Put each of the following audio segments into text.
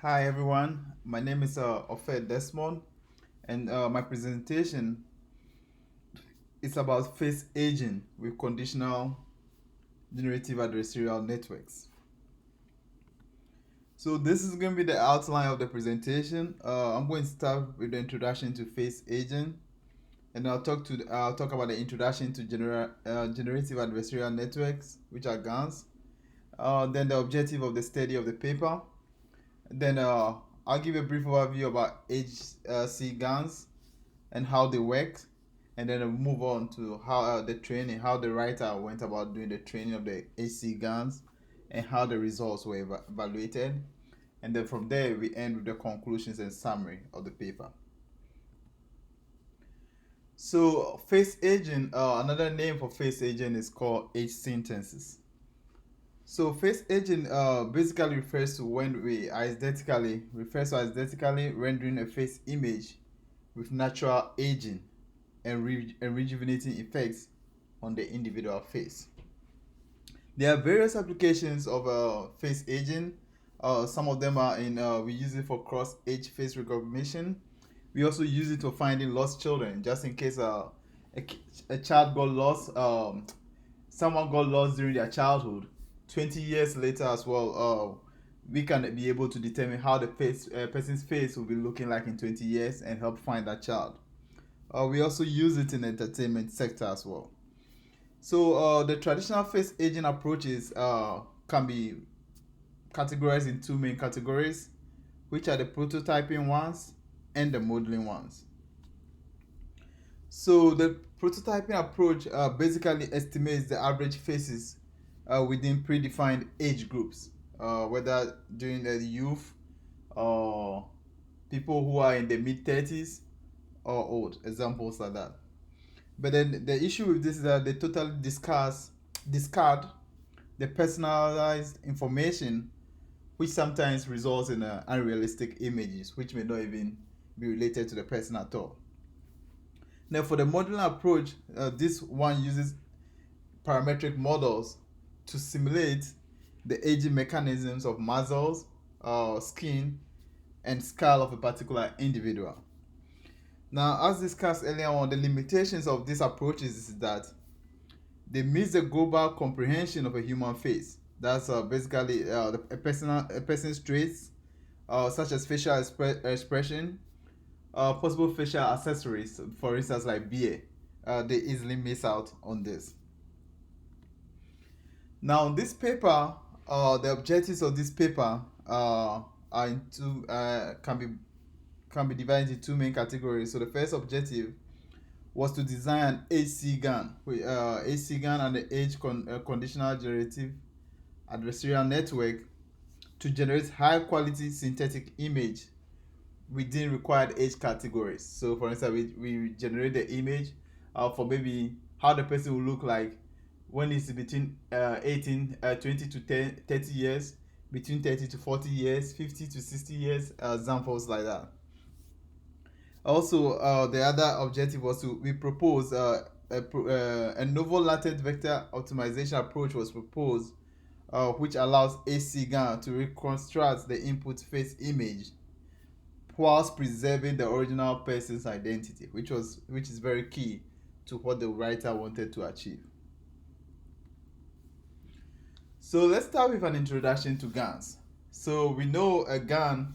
Hi everyone, my name is Ofe Desmond, and my presentation is about face aging with conditional generative adversarial networks. So this is going to be the outline of the presentation. I'm going to start with the introduction to face aging, and I'll talk about the introduction to generative adversarial networks, which are GANs. Then the objective of the study of the paper. Then I'll give a brief overview about c-GANS and how they work, and then I'll move on to how how the writer went about doing the training of the c-GANs, and how the results were evaluated. And then from there, we end with the conclusions and summary of the paper. So, face aging, another name for face aging is called age synthesis. So face aging basically refers to when we aesthetically rendering a face image with natural aging and rejuvenating effects on the individual face. There are various applications of face aging. Some of them are in we use it for cross-age face recognition. We also use it for finding lost children, just in case a child got lost. Someone got lost during their childhood. 20 years later as well, we can be able to determine how the person's face will be looking like in 20 years and help find that child. We also use it in the entertainment sector as well. So the traditional face aging approaches can be categorized in two main categories, which are the prototyping ones and the modeling ones. So the prototyping approach basically estimates the average faces within predefined age groups, whether during the youth or people who are in the mid 30s or old, examples like that. But then the issue with this is that they totally discard the personalized information, which sometimes results in unrealistic images, which may not even be related to the person at all. Now, for the modeling approach, this one uses parametric models to simulate the aging mechanisms of muscles, skin, and skull of a particular individual. Now, as discussed earlier on, the limitations of these approaches is that they miss the global comprehension of a human face. That's basically a person's traits, such as facial expression, possible facial accessories, for instance, like beard. They easily miss out on this. Now, this paper, the objectives of this paper are into can be divided into two main categories. So the first objective was to design an c-GAN, c-GAN and the conditional generative adversarial network to generate high quality synthetic image within required age categories. So for instance, we generate the image for maybe how the person will look like when it's between 20 to 30 years, between 30 to 40 years, 50 to 60 years, examples like that. Also, the other objective was we propose a novel latent vector optimization approach was proposed, which allows c-GAN to reconstruct the input face image whilst preserving the original person's identity, which is very key to what the writer wanted to achieve. So let's start with an introduction to GANs. So we know a GAN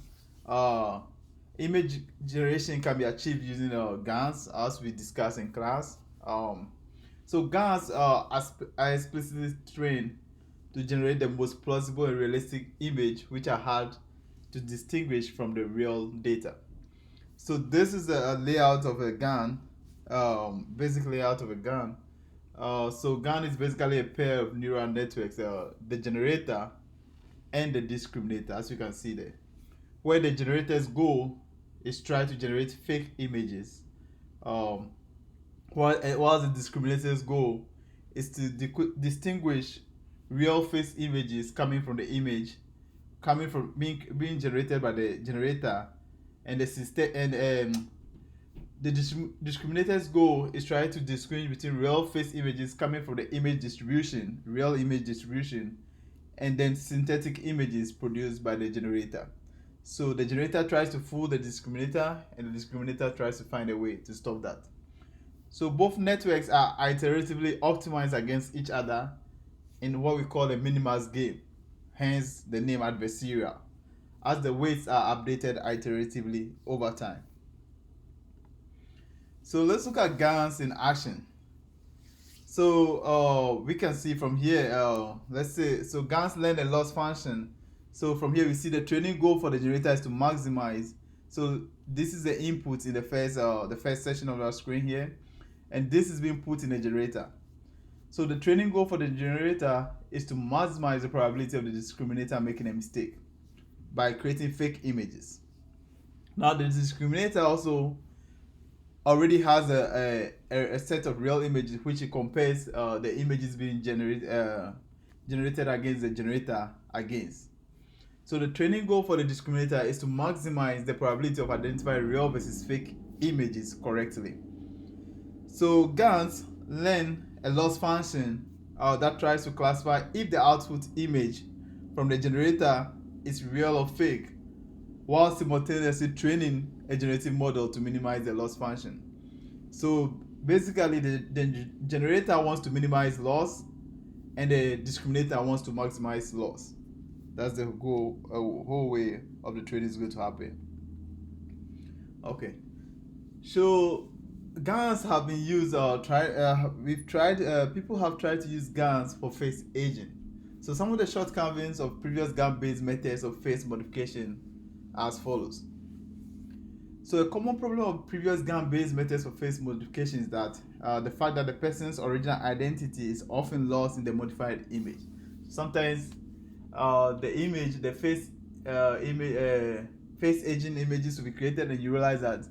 image generation can be achieved using GANs, as we discussed in class. So GANs are explicitly trained to generate the most plausible and realistic image, which are hard to distinguish from the real data. So this is a layout of a GAN, basic layout of a GAN. So GAN is basically a pair of neural networks, the generator and the discriminator, as you can see there. Where the generator's goal is try to generate fake images, while the discriminator's goal is to distinguish real face images coming from the image, coming from being generated by the generator, and the system and the discriminator's goal is trying to distinguish between real face images coming from the image distribution, real image distribution, and then synthetic images produced by the generator. So the generator tries to fool the discriminator, and the discriminator tries to find a way to stop that. So both networks are iteratively optimized against each other in what we call a minimax game, hence the name adversarial, as the weights are updated iteratively over time. So let's look at GANs in action. So we can see from here, let's say, so GANs learn a loss function. So from here we see the training goal for the generator is to maximize. So this is the input in the first section of our screen here, and this is being put in the generator. So the training goal for the generator is to maximize the probability of the discriminator making a mistake by creating fake images. Now the discriminator also already has a set of real images which it compares the images being generated against the generator against. So the training goal for the discriminator is to maximize the probability of identifying real versus fake images correctly. So GANs learn a loss function that tries to classify if the output image from the generator is real or fake, while simultaneously training a generative model to minimize the loss function. So basically the generator wants to minimize loss and the discriminator wants to maximize loss. That's the whole way of the training is going to happen. Okay, so GANs have been used. People have tried to use GANs for face aging. So some of the shortcomings of previous GAN-based methods of face modification as follows. So a common problem of previous GAN-based methods for face modification is that the fact that the person's original identity is often lost in the modified image. Sometimes the face aging images will be created, and you realize that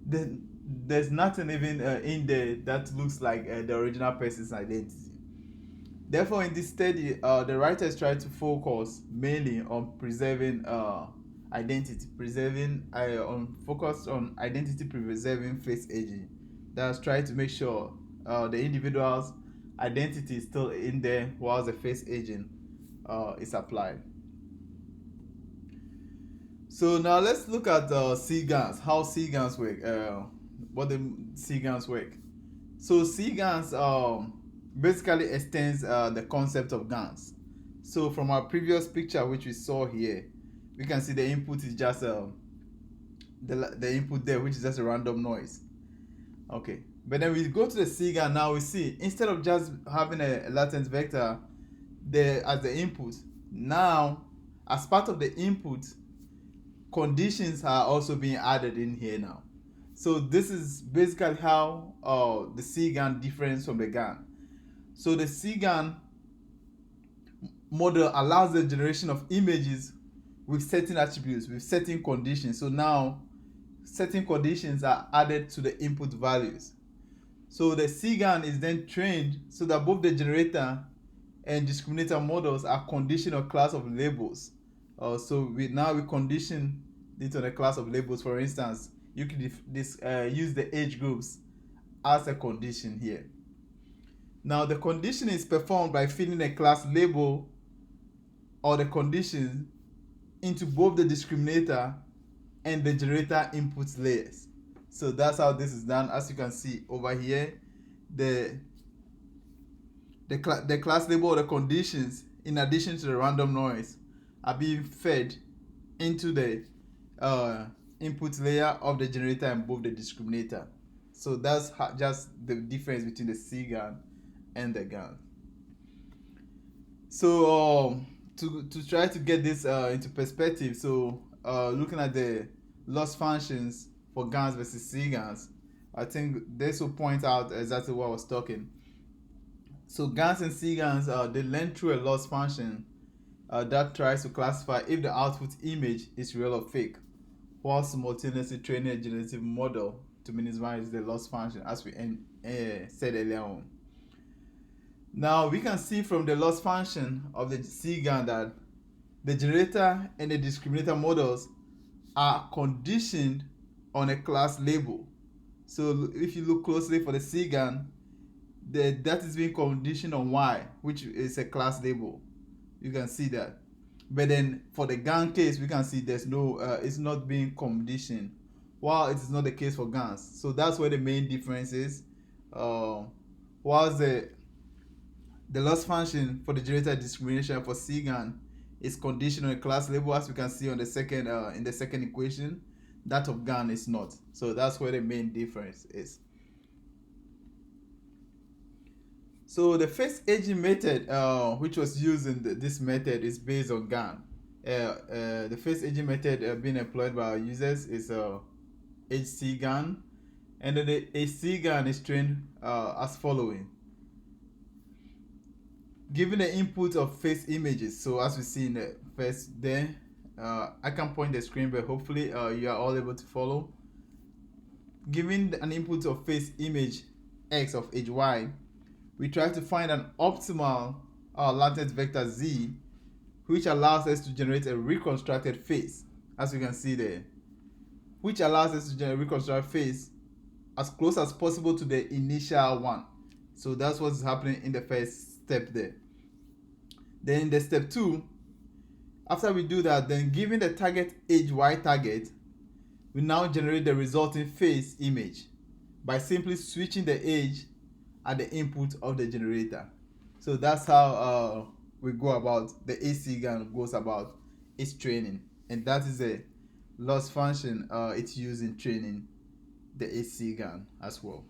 there's nothing even in there that looks like the original person's identity. Therefore, in this study, the writers try to focus mainly on preserving identity, focus on identity preserving face aging. That's trying to make sure the individual's identity is still in there while the face aging is applied. So now let's look at c-GANs, how c-GANs work, what the c-GANs work. So c-GANs basically extends the concept of GANs. So from our previous picture which we saw here, we can see the input is just the input there, which is just a random noise. Okay, but then we go to the c-GAN. Now we see instead of just having a latent vector there as the input, now as part of the input, conditions are also being added in here now. So this is basically how the c-GAN differs from the GAN. So the c-GAN model allows the generation of images with certain attributes, with certain conditions. So now certain conditions are added to the input values. So the c-GAN is then trained so that both the generator and discriminator models are conditioned on class of labels. So we condition it on a class of labels. For instance, you could use the age groups as a condition here. Now the condition is performed by feeding a class label or the condition into both the discriminator and the generator input layers. So that's how this is done. As you can see over here, the class label or the conditions, in addition to the random noise, are being fed into the input layer of the generator and both the discriminator. So that's just the difference between the c-GAN and the GAN. So to try to get this into perspective, so looking at the loss functions for GANs versus c-GANs, I think this will point out exactly what I was talking. So GANs and c-GANs, they learn through a loss function that tries to classify if the output image is real or fake, while simultaneously training a generative model to minimize the loss function, as we said earlier on. Now we can see from the loss function of the c-GAN that the generator and the discriminator models are conditioned on a class label. So if you look closely for the c-GAN, that is being conditioned on y, which is a class label. You can see that. But then for the GAN case, we can see there's no, it's not being conditioned, while it is not the case for GANs. So that's where the main difference is. Whilst the loss function for the generator discrimination for c-GAN is conditional on a class label, as we can see on the second in the second equation. That of GAN is not. So that's where the main difference is. So the first aging method which was used in this method is based on GAN. The first aging method being employed by our users is c-GAN, and then the c-GAN is trained as following. Given the input of face images, so as we see in the first there, I can point the screen, but hopefully you are all able to follow. Given an input of face image x of age y, we try to find an optimal latent vector z, which allows us to generate a reconstructed face, as you can see there, which allows us to generate a reconstructed face as close as possible to the initial one. So that's what's happening in the first step there. Then in the step 2, after we do that, then given the target age y target, we now generate the resulting face image by simply switching the age at the input of the generator. So that's how we go about, the c-GAN goes about its training, and that is a loss function it's used in training the c-GAN as well.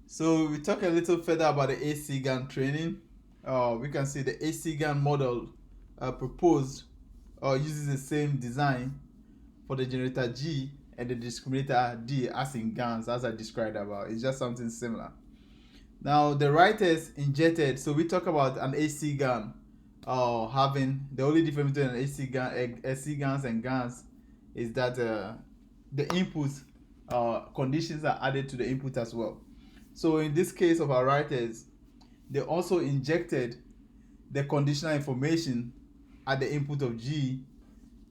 So we talk a little further about the c-GAN training. We can see the c-GAN model proposed uses the same design for the generator G and the discriminator D as in GANs, as I described about. It's just something similar. Now the writers injected, so we talk about an c-GAN having, the only difference between an c-GANs and GANs is that the input conditions are added to the input as well. So in this case of our writers, they also injected the conditional information at the input of G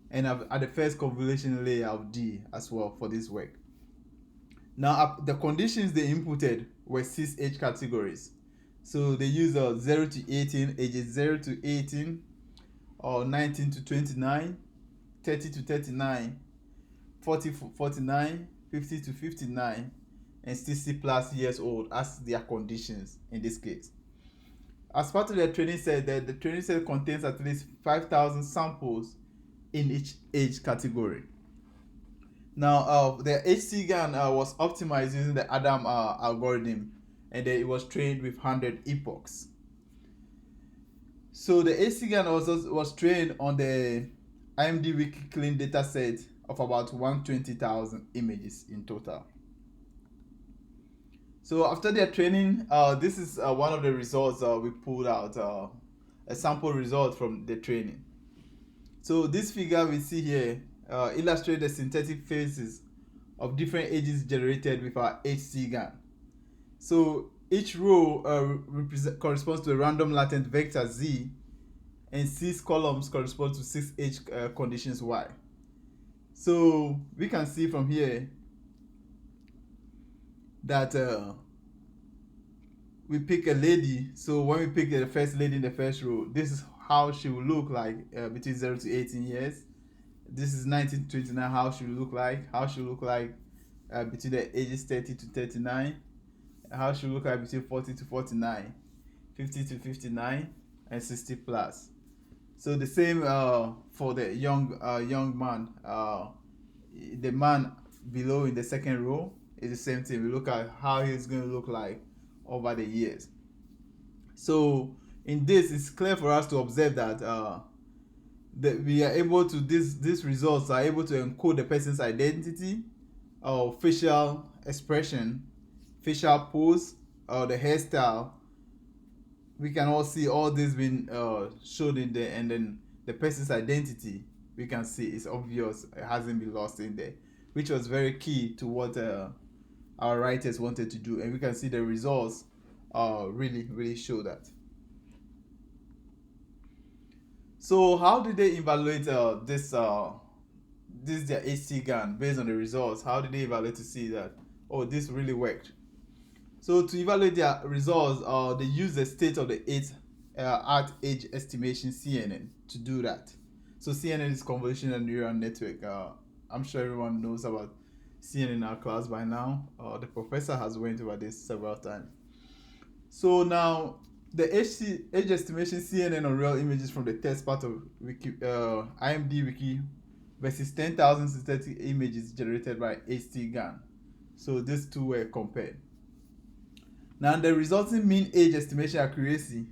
and at the first convolution layer of D as well for this work. Now the conditions they inputted were 6 age categories. So they used 0 to 18, ages 0 to 18, or 19 to 29, 30 to 39, 40 to 49, 50 to 59, and 60 plus years old as their conditions in this case. As part of the training set, the training set contains at least 5,000 samples in each age category. Now, the c-GAN was optimized using the Adam algorithm, and then it was trained with 100 epochs. So the c-GAN was trained on the IMD Wiki clean data set of about 120,000 images in total. So after their training, this is one of the results we pulled out, a sample result from the training. So this figure we see here illustrates the synthetic faces of different ages generated with our c-GAN. So each row corresponds to a random latent vector z, and 6 columns correspond to 6 age conditions y. So we can see from here that we pick a lady. So when we pick the first lady in the first row, this is how she will look like between 0 to 18 years. This is 19 to 29, how she will look like. How she will look like between the ages 30 to 39. How she will look like between 40 to 49, 50 to 59, and 60 plus. So the same for the young man. The man below in the second row is the same thing. We look at how he's going to look like over the years. So in this, it's clear for us to observe that that we are able to, these results are able to encode the person's identity, or facial expression, facial pose, or the hairstyle. We can all see all this being shown in there, and then the person's identity, we can see it's obvious, it hasn't been lost in there, which was very key to what our writers wanted to do, and we can see the results really show that. So how did they evaluate this their c-GAN based on the results? How did they evaluate to see that, oh, this really worked? So to evaluate their results, they use the state of the 8 art age estimation CNN to do that. So CNN is convolutional neural network. I'm sure everyone knows about CNN in our class by now. The professor has went over this several times. So now the age estimation CNN on real images from the test part of IMD Wiki versus 10,000 synthetic images generated by c-GANS. So these two were compared. Now the resulting mean age estimation accuracy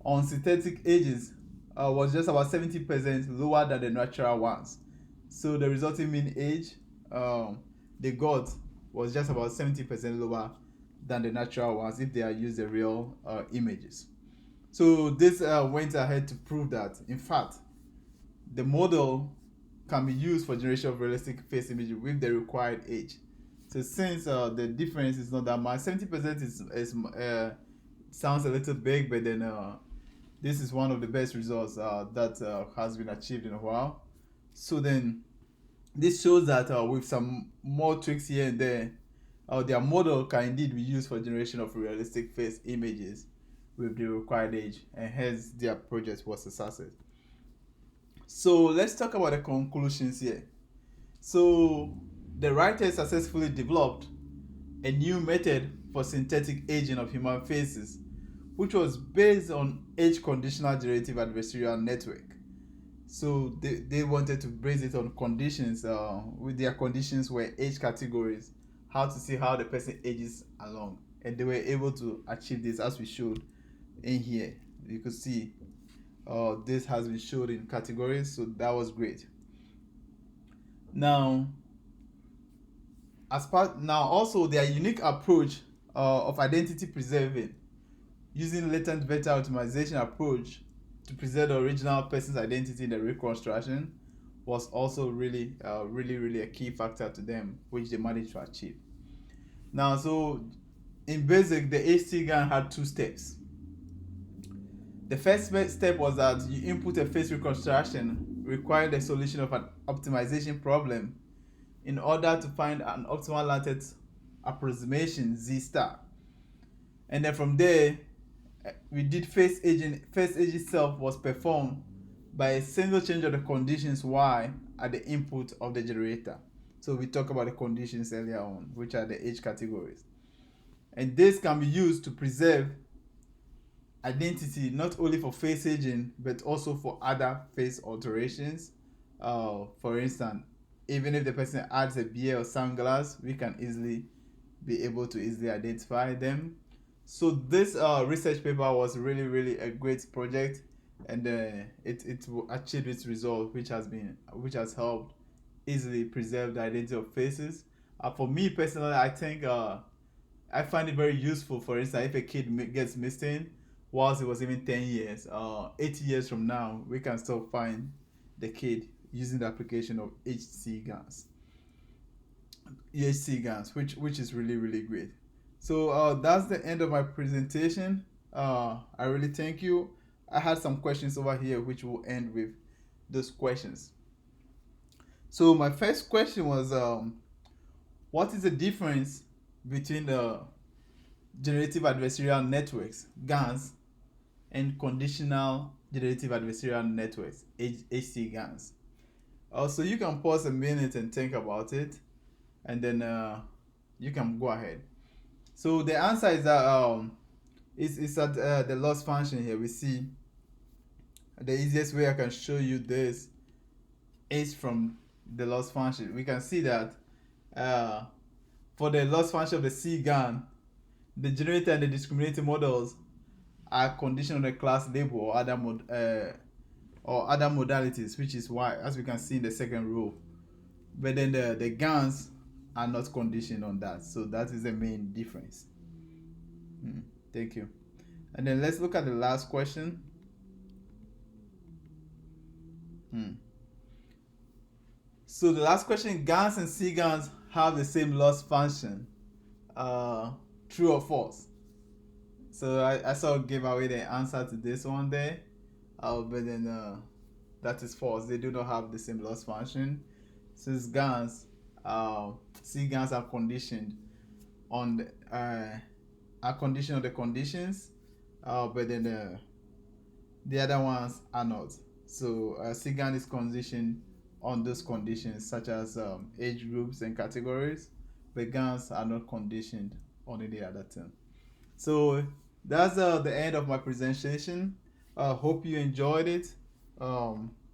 on synthetic ages was just about 70% lower than the natural ones. So the resulting mean age they got was just about 70% lower than the natural ones if they are used the real images. So this went ahead to prove that, in fact, the model can be used for generation of realistic face images with the required age. So since the difference is not that much, 70% is sounds a little big, but then this is one of the best results that has been achieved in a while. So then this shows that with some more tweaks here and there, their model can indeed be used for generation of realistic face images with the required age, and hence their project was a success. So let's talk about the conclusions here. So the writers successfully developed a new method for synthetic aging of human faces, which was based on age conditional generative adversarial network. So they wanted to base it on conditions, with their conditions were age categories, how to see how the person ages along, and they were able to achieve this as we showed in here. You could see this has been showed in categories, so that was great. Now also their unique approach of identity preserving using latent vector optimization approach to preserve the original person's identity in the reconstruction was also really a key factor to them, which they managed to achieve. Now, so in basic, the c-GAN had two steps. The first step was that you input a face reconstruction requiring the solution of an optimization problem in order to find an optimal lattice approximation Z star. And then from there, we did face aging. Face age itself was performed by a single change of the conditions Y at the input of the generator. So we talked about the conditions earlier on, which are the age categories. And this can be used to preserve identity not only for face aging but also for other face alterations. For instance, even if the person adds a beard or sunglasses, we can easily be able to easily identify them. So this research paper was really a great project, and it achieved its result, which has helped easily preserve the identity of faces. For me personally, I think I find it very useful. For instance, if a kid gets missing whilst it was even 10 years, 80 years from now, we can still find the kid using the application of c-GANS, which is really great. So that's the end of my presentation. I really thank you. I had some questions over here which will end with those questions. So my first question was, what is the difference between the generative adversarial networks, GANs, and conditional generative adversarial networks, c-GANs? So you can pause a minute and think about it, and then you can go ahead. So the answer is that it's at the loss function here. We see the easiest way I can show you this is from the loss function. We can see that for the loss function of the c-GAN, the generator and the discriminating models are conditioned on the class label or other modalities, which is why, as we can see in the second row. But then the GANs are not conditioned on that, so that is the main difference. Thank you. And then let's look at the last question. So the last question: GANs and c-GANs have the same loss function, true or false? So I sort of gave away the answer to this one there, but then that is false. They do not have the same loss function. Since c-GANs are conditioned on are conditioned on the conditions, but then the other ones are not. So c-GAN is conditioned on those conditions such as age groups and categories, but GANs are not conditioned on any other thing. So that's the end of my presentation. Hope you enjoyed it.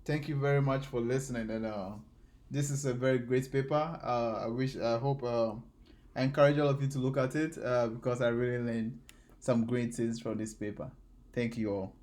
Thank you very much for listening. And this is a very great paper. I hope, I encourage all of you to look at it because I really learned some great things from this paper. Thank you all.